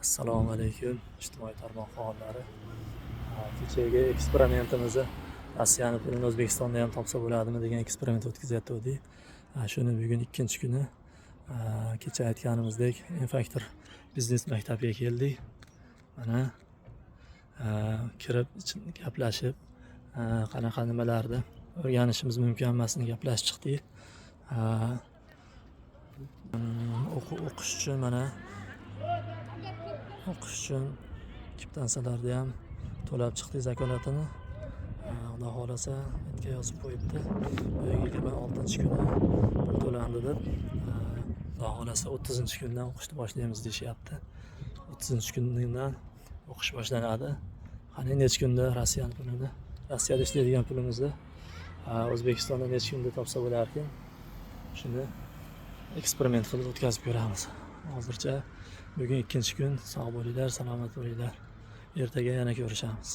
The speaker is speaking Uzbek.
Assalomu alaykum ijtimoiy tarmoq faollari. Kechagi eksperimentimizni Rossiyani pulini O'zbekistonda ham topsa bo'ladimi degan eksperiment o'tkazayotgandik. Shuni bugun ikkinchi kuni. Kecha aytganimizdek Infactor biznes maktabiga keldik. Mana kirib gaplashib, qanaqa nimalarni o'rganishimiz mumkin hammasini gaplashib chiqdik. O'qish uchun mana o'qish uchun kvitansiyalarni ham to'lab chiqdik zakolatini. Xudo xolasa bitga yozib qo'yibdi. 26-kuni pul to'landi deb. Xudo xolasa 30-kundan o'qishni boshlaymiz deyishyapti. 30-kundan o'qish boshlanadi. Qani necha kunda Rossiyada ishlaydigan pulimizni O'zbekistonda necha kunda topsa bo'lar ekan. Shuni eksperiment qilib o'tkazib ko'ramiz. Hozircha bugun ikkinchi kun. Sog' bo'linglar, salomat bo'linglar. Ertaga yana ko'rishamiz.